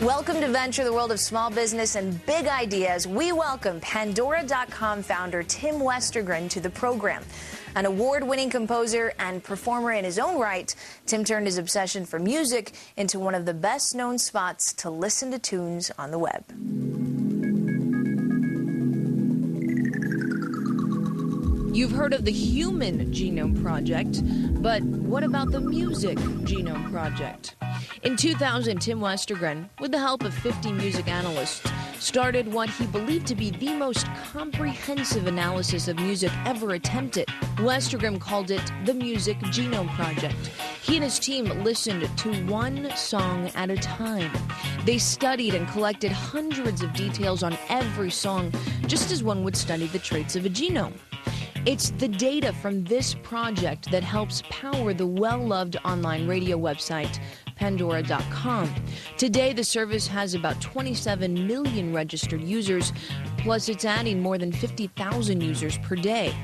Welcome to Venture, the world of small business and big ideas. We welcome Pandora.com founder Tim Westergren to the program. An award-winning composer and performer in his own right, Tim turned his obsession for music into one of the best-known spots to listen to tunes on the web. You've heard of the Human Genome Project, but what about the Music Genome Project? In 2000, Tim Westergren, with the help of 50 music analysts, started what he believed to be the most comprehensive analysis of music ever attempted. Westergren called it the Music Genome Project. He and his team listened to one song at a time. They studied and collected hundreds of details on every song, just as one would study the traits of a genome. It's the data from this project that helps power the well-loved online radio website, Pandora.com. Today, the service has about 27 million registered users, plus it's adding more than 50,000 users per day.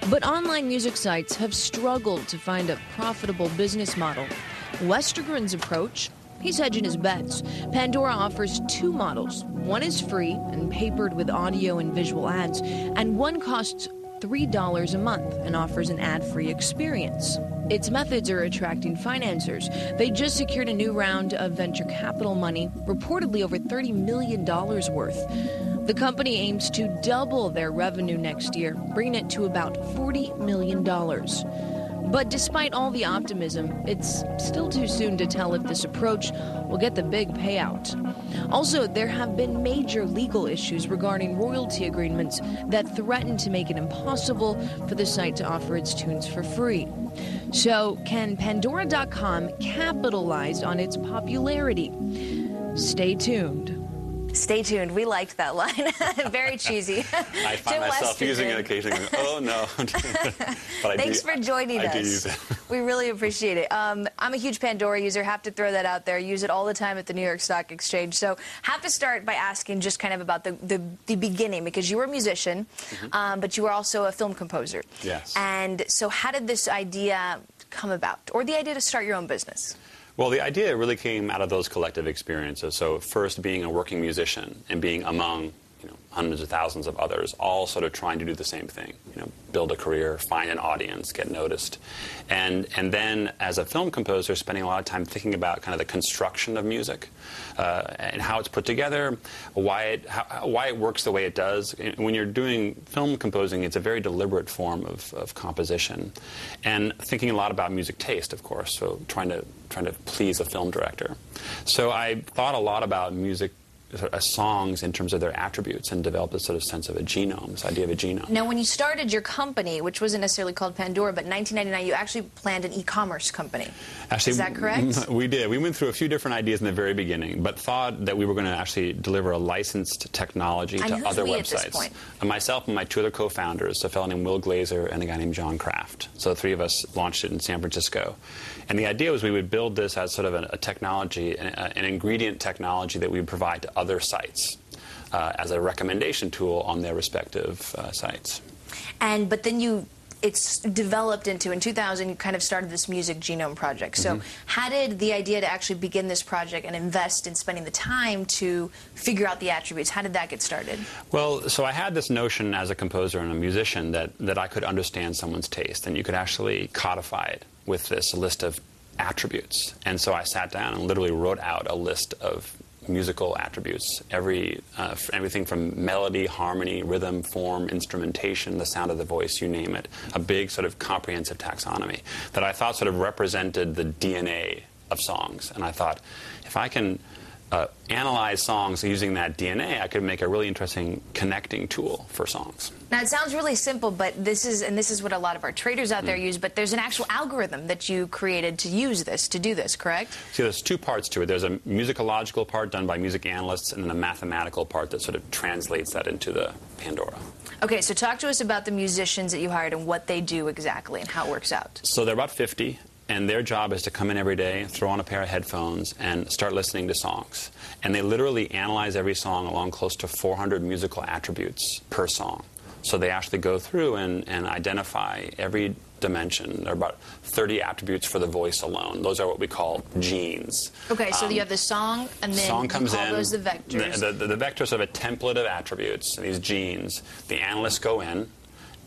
But online music sites have struggled to find a profitable business model. Westergren's approach? He's hedging his bets. Pandora offers two models. One is free and papered with audio and visual ads, and one costs $3 a month and offers an ad-free experience. Its methods are attracting financiers. They just secured a new round of venture capital money, reportedly over $30 million worth. The company aims to double their revenue next year, bringing it to about $40 million. But despite all the optimism, it's still too soon to tell if this approach will get the big payout. Also, there have been major legal issues regarding royalty agreements that threaten to make it impossible for the site to offer its tunes for free. So, can Pandora.com capitalize on its popularity? Stay tuned. Stay tuned. We liked that line. Very cheesy. I find myself using it occasionally. Oh, no. But Thanks for joining us. I do use it. We really appreciate it. I'm a huge Pandora user. Have to throw that out there. Use it all the time at the New York Stock Exchange. So have to start by asking just kind of about the beginning, because you were a musician, but you were also a film composer. Yes. And so how did this idea come about, or the idea to start your own business? Well, the idea really came out of those collective experiences. So first, being a working musician and being among hundreds of thousands of others, all sort of trying to do the same thing, build a career, find an audience, get noticed. And then as a film composer, spending a lot of time thinking about kind of the construction of music and how it's put together, why it works the way it does. When you're doing film composing, it's a very deliberate form of composition. And thinking a lot about music taste, of course, so trying to please a film director. So I thought a lot about music songs in terms of their attributes and developed a sort of sense of a genome, this idea of a genome. Now, when you started your company, which wasn't necessarily called Pandora, but in 1999, you actually planned an e-commerce company. Actually, is that correct? We did. We went through a few different ideas in the very beginning, but thought that we were going to actually deliver a licensed technology to other websites. At this point? Myself and my two other co-founders, a fellow named Will Glazer and a guy named John Kraft. So the three of us launched it in San Francisco. And the idea was we would build this as sort of a technology, an ingredient technology that we would provide to other sites as a recommendation tool on their respective sites. But then it's developed into, in 2000, you kind of started this Music Genome Project. So how did the idea to actually begin this project and invest in spending the time to figure out the attributes, how did that get started? Well, so I had this notion as a composer and a musician that I could understand someone's taste, and you could actually codify it with this list of attributes. And so I sat down and literally wrote out a list of musical attributes, everything from melody, harmony, rhythm, form, instrumentation, the sound of the voice, you name it. A big sort of comprehensive taxonomy that I thought sort of represented the DNA of songs. And I thought, if I can analyze songs using that DNA, I could make a really interesting connecting tool for songs. Now, it sounds really simple, but this is what a lot of our traders out there use, but there's an actual algorithm that you created to use this, to do this, correct? See, there's two parts to it. There's a musicological part done by music analysts, and then a mathematical part that sort of translates that into the Pandora. Okay, so talk to us about the musicians that you hired and what they do exactly and how it works out. So they're about 50. And their job is to come in every day, throw on a pair of headphones, and start listening to songs. And they literally analyze every song along close to 400 musical attributes per song. So they actually go through and identify every dimension. There are about 30 attributes for the voice alone. Those are what we call genes. Okay, so you have the song, and then song comes you call in, those the vectors. The vectors have a template of attributes, these genes. The analysts go in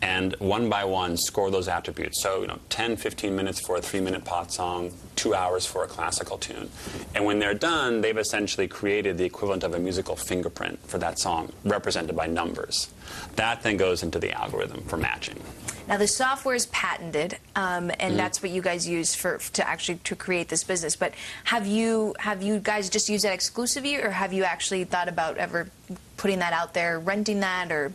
and one by one score those attributes. So, 10, 15 minutes for a 3-minute pop song, 2 hours for a classical tune. And when they're done, they've essentially created the equivalent of a musical fingerprint for that song, represented by numbers. That then goes into the algorithm for matching. Now, the software is patented, and that's what you guys use to create this business. But have you guys just used that exclusively, or have you actually thought about ever putting that out there, renting that, or?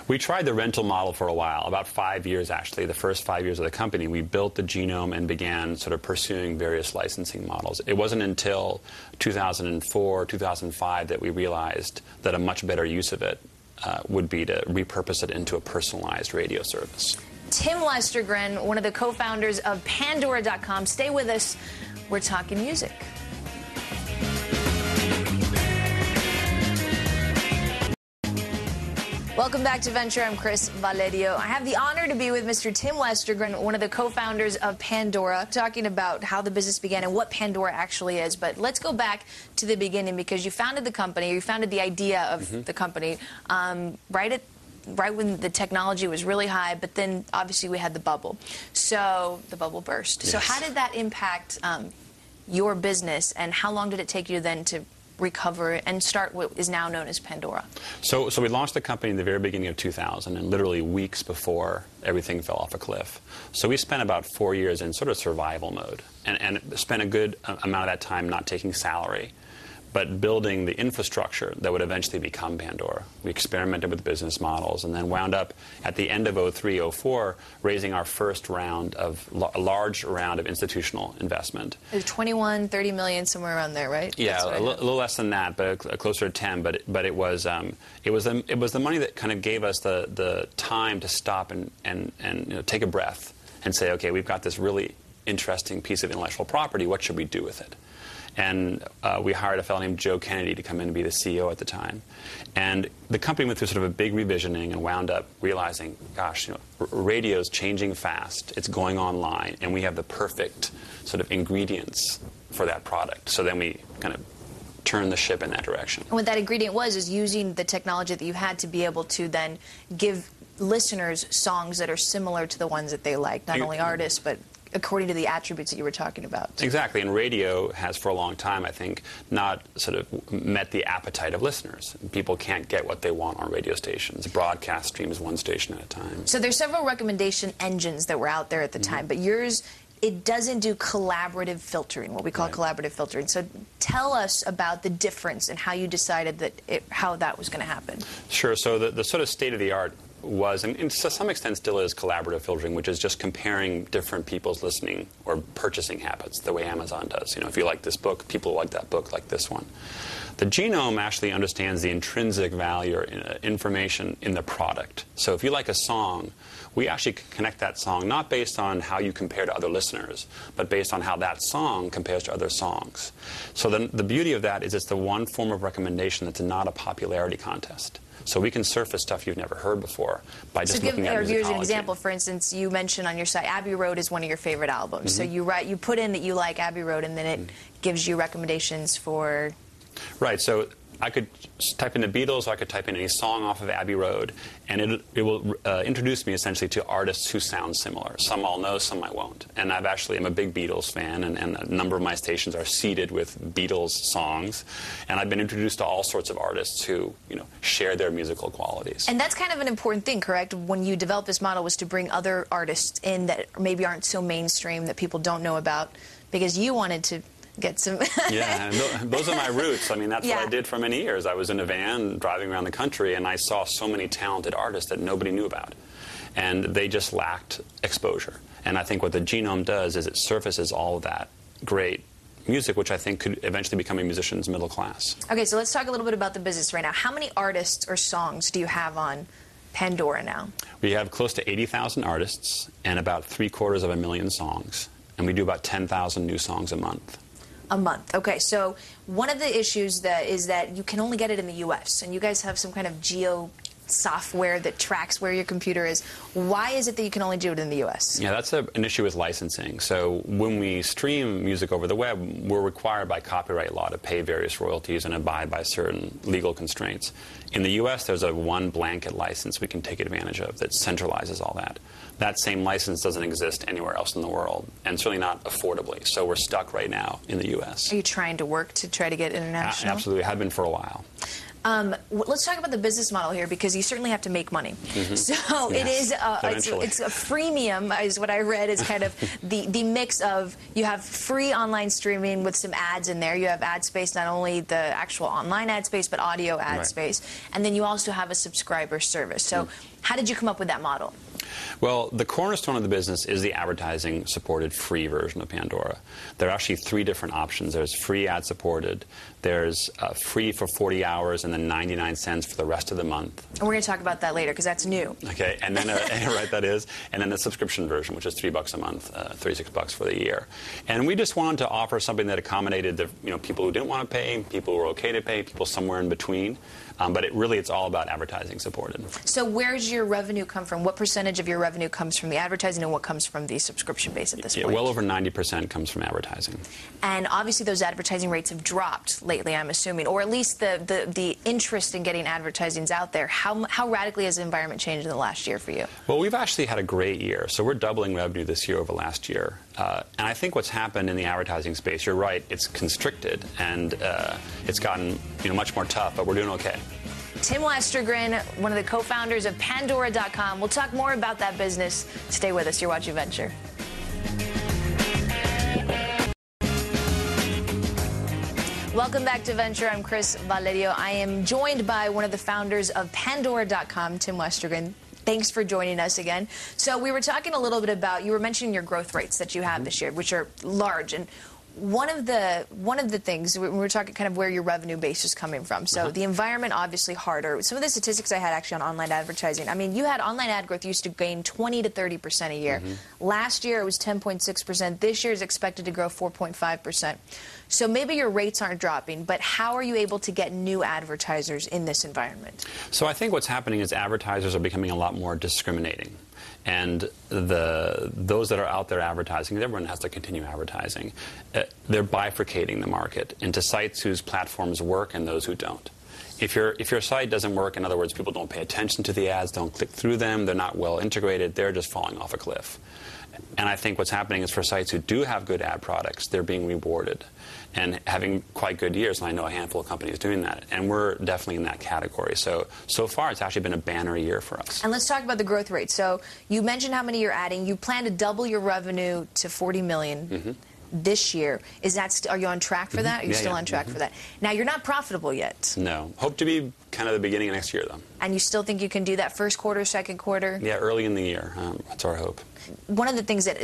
We tried the rental model for a while, about 5 years actually. The first 5 years of the company, we built the Genome and began sort of pursuing various licensing models. It wasn't until 2004, 2005 that we realized that a much better use of it would be to repurpose it into a personalized radio service. Tim Westergren, one of the co-founders of Pandora.com. Stay with us. We're talking music. Welcome back to Venture. I'm Chris Valerio. I have the honor to be with Mr. Tim Westergren, one of the co-founders of Pandora, talking about how the business began and what Pandora actually is. But let's go back to the beginning, because you founded the company, you founded the idea of the company right when the technology was really high, but then obviously we had the bubble. So the bubble burst. Yes. So how did that impact your business, and how long did it take you then to recover and start what is now known as Pandora? So we launched the company in the very beginning of 2000, and literally weeks before everything fell off a cliff. So we spent about 4 years in sort of survival mode, and spent a good amount of that time not taking salary, but building the infrastructure that would eventually become Pandora. We experimented with business models, and then wound up at the end of 03, 04, raising our first round of a large round of institutional investment. It was 21, 30 million, somewhere around there, right? Yeah, a little less than that, but closer to 10. But it was the money that kind of gave us the time to stop and take a breath and say, okay, we've got this really interesting piece of intellectual property. What should we do with it? And we hired a fellow named Joe Kennedy to come in and be the CEO at the time. And the company went through sort of a big revisioning and wound up realizing, gosh, radio's changing fast. It's going online, and we have the perfect sort of ingredients for that product. So then we kind of turned the ship in that direction. And what that ingredient was is using the technology that you had to be able to then give listeners songs that are similar to the ones that they like, not only artists, but according to the attributes that you were talking about. Exactly, and radio has for a long time, I think, not sort of met the appetite of listeners. People can't get what they want on radio stations. Broadcast streams one station at a time. So there's several recommendation engines that were out there at the time, but yours, it doesn't do collaborative filtering, what we call collaborative filtering. So tell us about the difference and how you decided that how that was going to happen. Sure, so the sort of state of the art was, and to some extent still is, collaborative filtering, which is just comparing different people's listening or purchasing habits, the way Amazon does. If you like this book, people like that book, like this one. The Genome actually understands the intrinsic value or information in the product. So if you like a song, we actually connect that song not based on how you compare to other listeners, but based on how that song compares to other songs. So the beauty of that is it's the one form of recommendation that's not a popularity contest. So we can surface stuff you've never heard before by just looking at musicology. Here's an example. For instance, you mentioned on your site Abbey Road is one of your favorite albums. So you put in that you like Abbey Road, and then it gives you recommendations for... Right. So I could type in the Beatles, or I could type in any song off of Abbey Road, and it will introduce me essentially to artists who sound similar. Some I'll know, some I won't. And I'm a big Beatles fan, and a number of my stations are seeded with Beatles songs. And I've been introduced to all sorts of artists who, share their musical qualities. And that's kind of an important thing, correct? When you developed this model, was to bring other artists in that maybe aren't so mainstream, that people don't know about, because you wanted to get some... Yeah, and those are my roots. I mean, that's what I did for many years. I was in a van driving around the country, and I saw so many talented artists that nobody knew about. And they just lacked exposure. And I think what the Genome does is it surfaces all of that great music, which I think could eventually become a musician's middle class. Okay, so let's talk a little bit about the business right now. How many artists or songs do you have on Pandora now? We have close to 80,000 artists and about 750,000 songs. And we do about 10,000 new songs a month. A month. Okay, so one of the issues is that you can only get it in the U.S., and you guys have some kind of software that tracks where your computer is. Why is it that you can only do it in the U.S.? Yeah, that's an issue with licensing. So when we stream music over the web, we're required by copyright law to pay various royalties and abide by certain legal constraints. In the U.S., there's a one blanket license we can take advantage of that centralizes all that. That same license doesn't exist anywhere else in the world, and certainly not affordably. So we're stuck right now in the U.S. Are you trying to work to try to get international? Absolutely. Have been for a while. Let's talk about the business model here, because you certainly have to make money. So it is it's a freemium, is what I read, is kind of the mix of, you have free online streaming with some ads in there. You have ad space, not only the actual online ad space, but audio ad space. And then you also have a subscriber service. So how did you come up with that model? Well, the cornerstone of the business is the advertising-supported free version of Pandora. There are actually 3 different options. There's free ad-supported, there's free for 40 hours, and then 99 cents for the rest of the month. And we're going to talk about that later, because that's new. Okay, and then, right, that is. And then the subscription version, which is $3 a month, $36 for the year. And we just wanted to offer something that accommodated the people who didn't want to pay, people who were okay to pay, people somewhere in between. But it's all about advertising supported. So where's your revenue come from? What percentage of your revenue comes from the advertising, and what comes from the subscription base at this point? Well over 90% comes from advertising. And obviously those advertising rates have dropped lately, I'm assuming, or at least the interest in getting advertisings out there. How radically has the environment changed in the last year for you? Well, we've actually had a great year. So we're doubling revenue this year over last year. And I think what's happened in the advertising space, you're right, it's constricted, and it's gotten much more tough, but we're doing okay. Tim Westergren, one of the co-founders of Pandora.com. We'll talk more about that business. Stay with us. You're watching Venture. Welcome back to Venture. I'm Chris Valerio. I am joined by one of the founders of Pandora.com, Tim Westergren. Thanks for joining us again. So we were talking a little bit about, you were mentioning your growth rates that you have this year, which are large. And one of the things, we were talking kind of where your revenue base is coming from. So the environment, obviously harder. Some of the statistics I had actually on online advertising. I mean, you had online ad growth used to gain 20 to 30% a year. Last year it was 10.6%. This year is expected to grow 4.5%. So maybe your rates aren't dropping, but how are you able to get new advertisers in this environment? So I think what's happening is advertisers are becoming a lot more discriminating. And those that are out there advertising, everyone has to continue advertising, they're bifurcating the market into sites whose platforms work and those who don't. If your site doesn't work, in other words, people don't pay attention to the ads, don't click through them, they're not well integrated, they're just falling off a cliff. And I think what's happening is for sites who do have good ad products, they're being rewarded and having quite good years. And I know a handful of companies doing that. And we're definitely in that category. So far, it's actually been a banner year for us. And let's talk about the growth rate. So you mentioned how many you're adding. You plan to double your revenue to $40 million this year. Are you on track for that? Are you still on track for that? Now, you're not profitable yet. No. Hope to be kind of the beginning of next year, though. And you still think you can do that first quarter, second quarter? Yeah, early in the year. That's our hope. One of the things that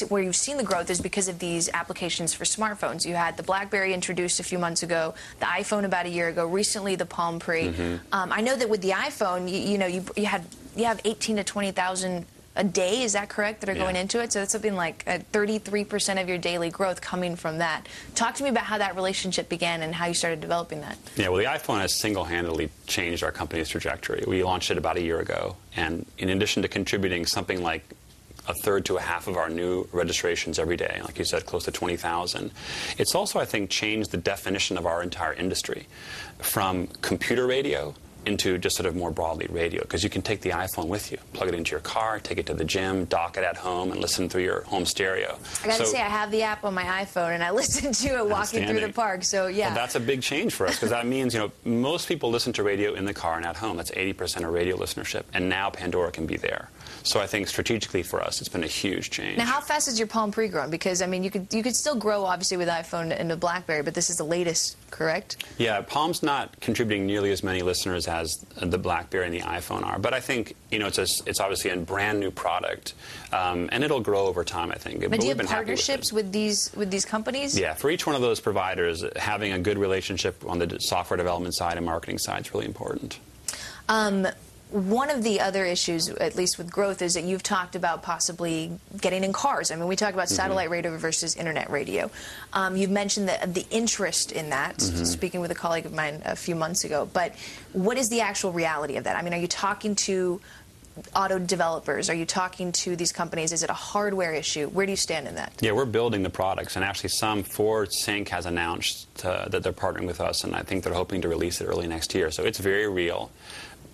where you've seen the growth is because of these applications for smartphones. You had the BlackBerry introduced a few months ago, the iPhone about a year ago, recently the Palm Pre. I know that with the iPhone, you have 18 to 20,000 a day, is that correct, that are going into it? So that's something like 33% of your daily growth coming from that. Talk to me about how that relationship began and how you started developing that. Yeah, well, the iPhone has single-handedly changed our company's trajectory. We launched it about a year ago, and in addition to contributing something like a third to a half of our new registrations every day, like you said, close to 20,000. It's also, I think, changed the definition of our entire industry from computer radio into just sort of more broadly radio, because you can take the iPhone with you, plug it into your car, take it to the gym, dock it at home, and listen through your home stereo. I got to say, I have the app on my iPhone, and I listen to it walking through the park, so yeah. Well, that's a big change for us, because that means, most people listen to radio in the car and at home. That's 80% of radio listenership, and now Pandora can be there. So I think strategically for us, it's been a huge change. Now, how fast is your Palm Pre growing? Because, I mean, you could still grow, obviously, with iPhone and the BlackBerry, but this is the latest, correct? Yeah, Palm's not contributing nearly as many listeners as the BlackBerry and the iPhone are. But I think, it's obviously a brand new product, and it'll grow over time, I think. But do you have partnerships with these companies? Yeah, for each one of those providers, having a good relationship on the software development side and marketing side is really important. one of the other issues, at least with growth, is that you've talked about possibly getting in cars. I mean, we talk about satellite radio versus internet radio. You've mentioned the interest in that, speaking with a colleague of mine a few months ago. But what is the actual reality of that? I mean, are you talking to auto developers? Are you talking to these companies? Is it a hardware issue? Where do you stand in that? Yeah, we're building the products, and actually Ford Sync has announced that they're partnering with us, and I think they're hoping to release it early next year. So it's very real.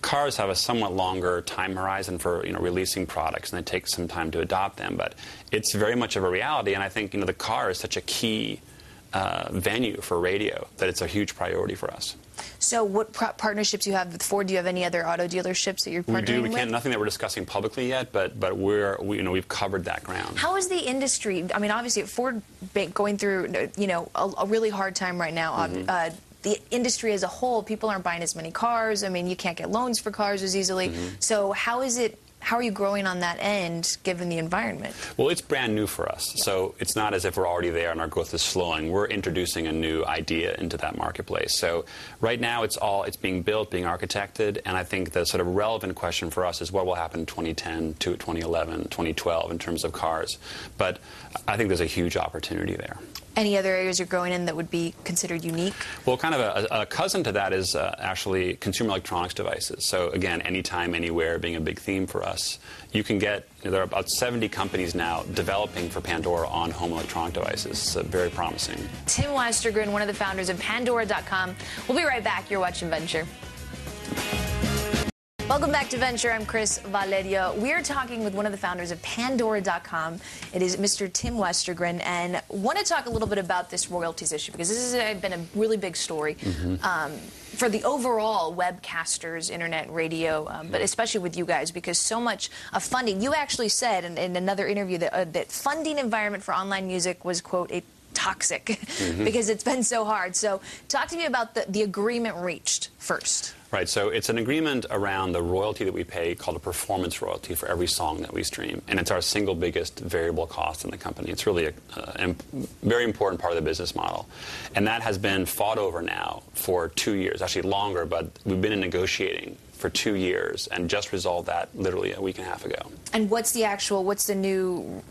Cars have a somewhat longer time horizon for releasing products, and they take some time to adopt them, but it's very much of a reality, and I think the car is such a key venue for radio that it's a huge priority for us. So what partnerships you have with Ford? Do you have any other auto dealerships that you're partnering with? We do. Nothing that we're discussing publicly yet, but we've covered that ground. How is the industry? I mean, obviously, Ford going through a really hard time right now. The industry as a whole, people aren't buying as many cars. I mean, you can't get loans for cars as easily. So how are you growing on that end, given the environment? Well, it's brand new for us, so it's not as if we're already there and our growth is slowing. We're introducing a new idea into that marketplace. So right now, it's being built, being architected, and I think the sort of relevant question for us is what will happen in 2010 to 2011, 2012 in terms of cars. But I think there's a huge opportunity there. Any other areas you're growing in that would be considered unique? Well, kind of a cousin to that is actually consumer electronics devices. So again, anytime, anywhere being a big theme for us. You can get, there are about 70 companies now developing for Pandora on home electronic devices. It's very promising. Tim Westergren, one of the founders of Pandora.com. We'll be right back. You're watching Venture. Welcome back to Venture. I'm Chris Valerio. We're talking with one of the founders of Pandora.com. It is Mr. Tim Westergren, and want to talk a little bit about this royalties issue, because this has been a really big story for the overall webcasters, internet radio, but especially with you guys, because so much of funding. You actually said in another interview that funding environment for online music was, quote, a toxic because it's been so hard. So talk to me about the agreement reached first. Right, so it's an agreement around the royalty that we pay called a performance royalty for every song that we stream, and it's our single biggest variable cost in the company. It's really a very important part of the business model, and that has been fought over now for 2 years, actually longer, but we've been negotiating for 2 years and just resolved that literally a week and a half ago. And what's the new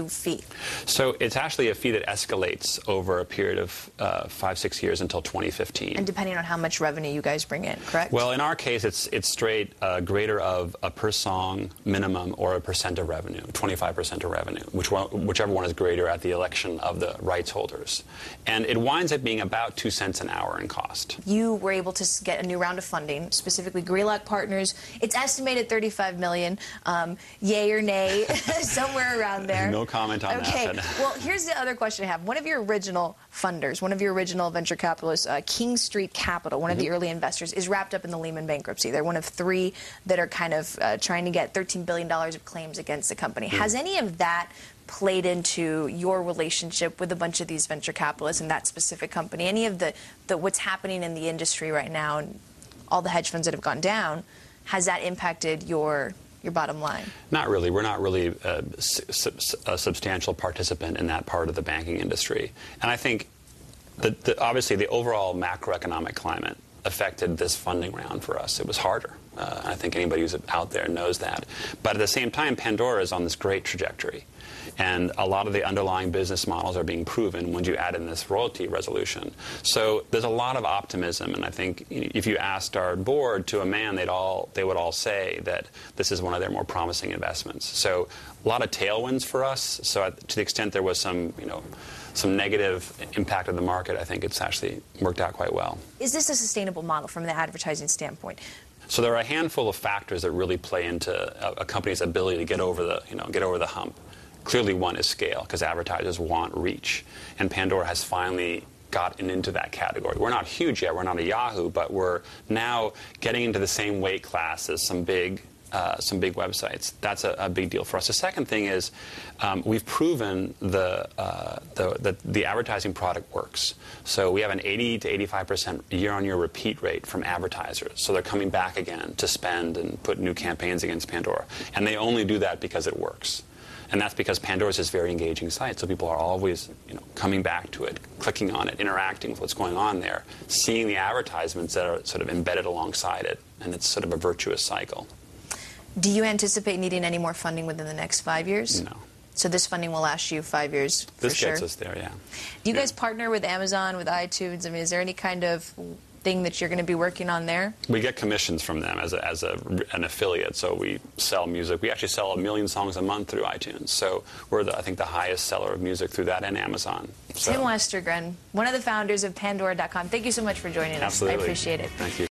fee? So it's actually a fee that escalates over a period of 5-6 years until 2015. And depending on how much revenue you guys bring in, correct? Well, in our case, it's straight greater of a per song minimum or a percent of revenue, 25% of revenue, whichever one is greater at the election of the rights holders. And it winds up being about 2 cents an hour in cost. You were able to get a new round of funding, specifically Greylock Partners. It's estimated $35 million. Yay or nay, somewhere around there. No comment on that. Okay, well, here's the other question I have. One of your original funders, one of your original venture capitalists, King Street Capital, one of the early investors, is wrapped up in the Lehman bankruptcy. They're one of 3 that are kind of trying to get $13 billion of claims against the company. Has any of that played into your relationship with a bunch of these venture capitalists and that specific company? Any of the what's happening in the industry right now and all the hedge funds that have gone down, has that impacted your bottom line? Not really. We're not really a substantial participant in that part of the banking industry. And I think that obviously the overall macroeconomic climate affected this funding round for us. It was harder. I think anybody who's out there knows that. But at the same time, Pandora is on this great trajectory. And a lot of the underlying business models are being proven when you add in this royalty resolution. So there's a lot of optimism, and I think if you asked our board to a man, they would all say that this is one of their more promising investments. So a lot of tailwinds for us. So to the extent there was some negative impact of the market, I think it's actually worked out quite well. Is this a sustainable model from the advertising standpoint? So there are a handful of factors that really play into a company's ability to get over the hump. Clearly, one is scale, because advertisers want reach, and Pandora has finally gotten into that category. We're not huge yet, we're not a Yahoo, but we're now getting into the same weight class as some big websites. That's a big deal for us. The second thing is we've proven that the advertising product works. So we have an 80 to 85% year-on-year repeat rate from advertisers. So they're coming back again to spend and put new campaigns against Pandora. And they only do that because it works. And that's because Pandora is this very engaging site, so people are always, coming back to it, clicking on it, interacting with what's going on there, seeing the advertisements that are sort of embedded alongside it, and it's sort of a virtuous cycle. Do you anticipate needing any more funding within the next 5 years? No. So this funding will last you 5 years for This sure? gets us there, yeah. Do you guys partner with Amazon, with iTunes? I mean, is there any kind of thing that you're going to be working on there? We get commissions from them as an affiliate, so we sell music. We actually sell 1 million songs a month through iTunes, so we're, I think, the highest seller of music through that and Amazon. So. Tim Westergren, one of the founders of Pandora.com. Thank you so much for joining us. Absolutely. I appreciate it. Thank you.